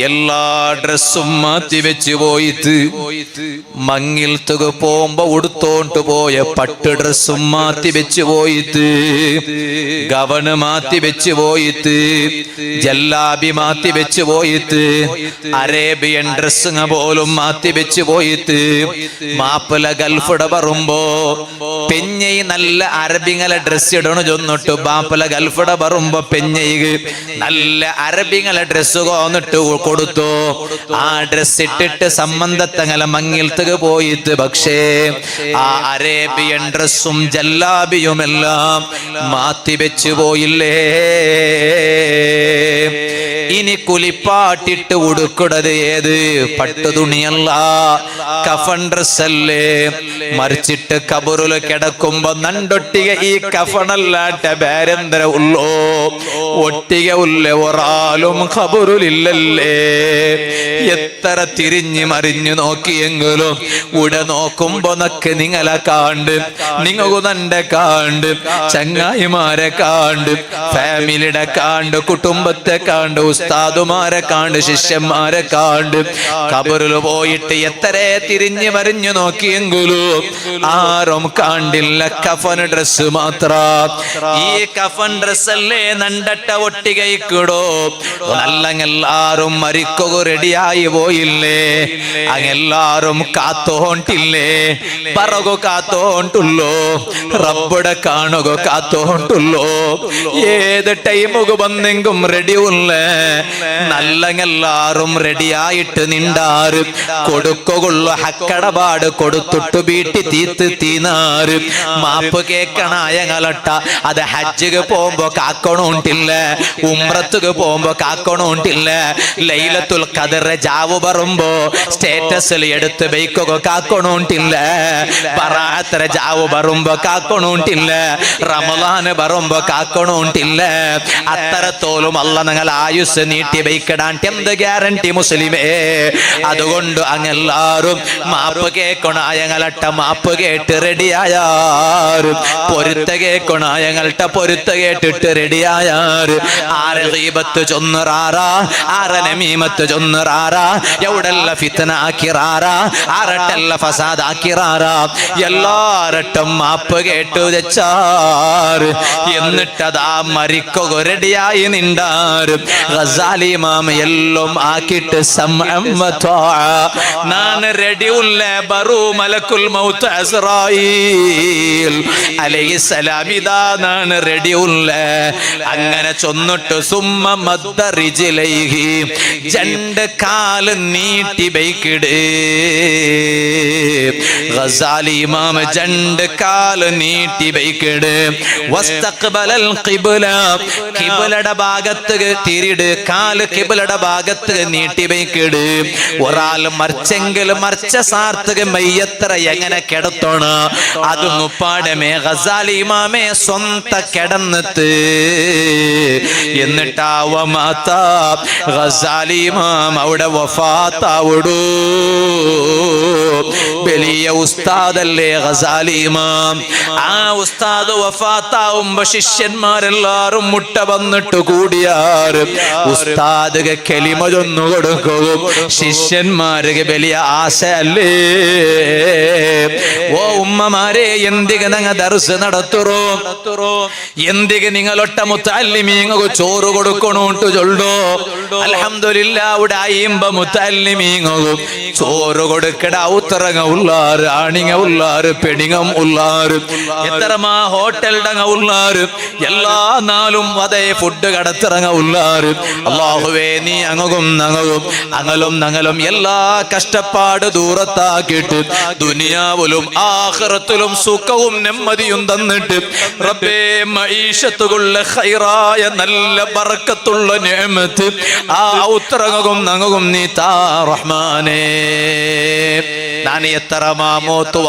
എല്ലാ ഡ്രസ്സും മാറ്റി വെച്ച് പോയിട്ട് മങ്ങിൽത്തുക പോകുമ്പോ ഉടുത്തോണ്ട് പോയ പട്ട് ഡ്രസ്സും മാറ്റി വെച്ച് പോയിട്ട് ഗവണ് മാറ്റി വെച്ച് പോയിട്ട് ജല്ലാബി മാറ്റി വെച്ച് പോയിട്ട് അറേബ്യൻ ഡ്രസ്സുങ്ങ പോലും മാറ്റി വെച്ച് പോയിട്ട് മാപ്പിള ഗൾഫിടെ പറയുമ്പോ പെഞ്ഞൈ നല്ല അറബിങ്ങളെ ഡ്രസ് ഇടണു ചൊന്നിട്ട് മാപ്പിള ഗൾഫിടെ പറയുമ്പോ പെഞ്ഞൈ നല്ല അറബിങ്ങളെ ഡ്രസ്സ് കൊന്നിട്ട് കൊടുത്തു. ആ ഡ്രസ് ഇട്ടിട്ട് സംബന്ധത്തങ്ങളെ മങ്ങിൽത്തുക പോയിട്ട് പക്ഷേ ആ അറേബ്യൻ ഡ്രസ്സും ജല്ലാബിയുമെല്ലാം മാറ്റി വെച്ചു പോയില്ലേ? ഇനി കുലിപ്പാട്ടിട്ട് ഉടുക്കുന്നത് ഏത്? പട്ടുതുണിയല്ല, കഫൻ ഡ്രസ്സല്ലേ. മറിച്ചിട്ട് കബറിൽ കിടക്കുമ്പോ നണ്ടൊട്ടിക ഈ കഫണല്ലാട്ട വേരെന്തര ഉള്ളോ? ഒട്ടിക ഉള്ള ഒരാളും ഖബറിലില്ലല്ലേ? എത്ര തിരിഞ്ഞു മറിഞ്ഞു നോക്കിയെങ്കിലും ഉട നോക്കുമ്പോ നക്ക് നിങ്ങളെ കാണ്ട്, നിങ്ങൾക്കു നന്റെ കാണ്ട്, ചങ്ങായിമാരെ കാണ്ട്, ഫാമിലിയുടെ കാണ്ട്, കുടുംബത്തെ കാണ്ട്, ഉസ്താദുമാരെ കാണ്ട്, ശിഷ്യന്മാരെ കാണ്ട്. ഖബറിൽ പോയിട്ട് എത്ര തിരിഞ്ഞു മറിഞ്ഞു നോക്കിയെങ്കിലും ആരും കാണ്ടില്ല, കഫൻ ഡ്രസ് മാത്ര. ഈ കഫൻ ഡ്രസ്സല്ലേ നണ്ടട്ട ഒട്ടികയിക്കിടോ? നല്ലങ്ങെല്ലാരും മരിക്കുക റെഡിയായി പോയില്ലേ? അങ്ങെല്ലാരും കാത്തോണ്ടില്ലേ? പറകു കാത്തോണ്ടുള്ളോ? റബ്ബുടെ കാണുക കാത്തോണ്ടുള്ളോ? ഏത് ടൈമുക വന്നെങ്കും റെഡി ഉള്ളേ? നല്ലങ്ങെല്ലാരും റെഡിയായിട്ട് നിണ്ടാറ് കൊടുക്കുള്ള ഹക്കടപാട് കൊടുത്തിട്ട് വീട്ടി തീത്ത് തീനാറ് മാപ്പ് കേക്കണായങ്ങളട്ട. അത് ഹജ്ജുക്ക് പോകുമ്പോ കാക്കണോണ്ടില്ല, ഉംറത്തുക്ക് പോകുമ്പോ കാക്കണോണ്ടില്ല, ലൈലത്തുൽ ഖദർ ജാവു പറയുമ്പോ സ്റ്റേറ്റസിൽ എടുത്ത് ബൈക്കൊക്കെ കാക്കണോണ്ടില്ല, ബറാഅത്ത് ജാവു പറയുമ്പോ കാക്കണോണ്ടില്ല, റമളാന് പറയുമ്പോ കാക്കണോണ്ടില്ല. അത്തരത്തോലും അല്ല നിങ്ങൾ ആയുസ് നീട്ടി ബൈക്കിടാൻ എന്ത് ഗ്യാരണ്ടി മുസ്ലിമേ? അതുകൊണ്ട് അങ്ങെല്ലാരും മാപ്പ് കേക്കണായങ്ങളട്ട മാപ്പ് കേട്ട് റെഡിയായാറ്, പൊരുത്ത കേക്കണായങ്ങളട്ട പൊരുത്ത കേട്ടിട്ട് റെഡിയായാറ്. ആരെ ഗീബത്ത് ചൊന്നറാറാ, ആരെ നമീമത്ത് ചൊന്നറാറാ, എവിടെല്ല ഫിത്ന ആക്കിറാറാ, ആരട്ടെല്ല ഫസാദ് ആക്കിറാറാ, എല്ലാരട്ടും മാപ്പ് കേട്ടു വെച്ചാറ്. എന്നിട്ടതാ മരിക്കുക റെഡിയായി നിണ്ടാറ്. ഗസാലി ഇമാം എല്ലാം ആക്കിയിട്ട് നാന് റെഡി ഉള്ള ബറു മലക്കുൽ മൗത്ത് അസ്റായീൽ അലൈഹിസ്സലാം ഇതാ നാന് റെഡി ഉള്ള. അങ്ങനെ ചൊന്നിട്ട് സുമ്മ മദ്ദ റിജ്ലൈഹി, രണ്ട് കാല് നീട്ടി ബൈക്കിട്. ഗസാലി ഇമാം രണ്ട് കാല് നീട്ടി ബൈക്കിട്. വസ്തഖ്ബലൽ ഖിബ്ല, ഖിബ്ലയുടെ ഭാഗത്ത് തിരിട്, കാല് ഖിബ്ലയുടെ ഭാഗത്ത് നീട്ടി ബൈക്കിട്. ഒരാൾ മറിച്ചെങ്കിൽ മറിച്ച സാർത്തുക മയ്യത്ര എങ്ങനെ കിടത്തോണ അത് മുപ്പാടമേ ഗസാലി ഇമാമേ സ്വന്ത കിടന്നിട്ട്. എന്നിട്ടാവമാത്ത ഗസാലി ഇമാം അവിടെ വഫാത്താവിടൂ. വലിയ ഉസ്താദല്ലേ ഗസാലി ഇമാം. ആ ഉസ്താദ് വഫാത്താവുമ്പോ ശിഷ്യന്മാരെല്ലാരും മുട്ട വന്നിട്ട് കൂടിയാറ്. ഉസ്താദ് കലിമ ചൊന്നു കൊടുക്കും, ശിഷ്യന്മാർക്ക് വലിയ ആശയല്ലേ? ഓ ഉമ്മമാരെ, എന്തിക്ക് നിങ്ങൾ ദർസ് നടത്തുറോ? എന്തിക്ക് നിങ്ങളൊട്ട മുത്തല്ലിമീങ്ങൾക്ക് ചോറ് കൊടുക്കണോട്ട് ചൊല്ലോ? അൽഹംദുലില്ലാ ഇവിടെ അയിമ്പ മുത്തല്ലിമീങ്ങും ചോറ് കൊടുക്കട ഔത്തറങ്ങ ഉള്ളാറ്, ആണിങ്ങ ഉള്ളാറ്, പെണിങ്ങം ഉള്ളാറ്, എത്രമാ ഹോട്ടൽടങ്ങ ഉള്ളാറ്, എല്ലാ നാളും അതേ ഫുഡ് കടത്തിറങ്ങ ഉള്ളാറ്. അല്ലാഹുവേ നീ അങ്ങും നങ്ങും അങ്ങലും നങ്ങലും എല്ലാ കഷ്ടപ്പാട് ദൂരത്താക്കിയിട്ട് ദുനിയാവിലും ആഖിറത്തിലും സുഖവും നെമ്മതിയും തന്നിട്ട് റബ്ബേ മഈശത്തുള്ള ഖൈറായ നല്ല ബറക്കത്തുള്ള നിഅമത്ത് ആ ഔത്രങ്ങും നങ്ങും നീ താ റഹ്മാനേ. ഞാൻ എത്ര മാമോത്ത്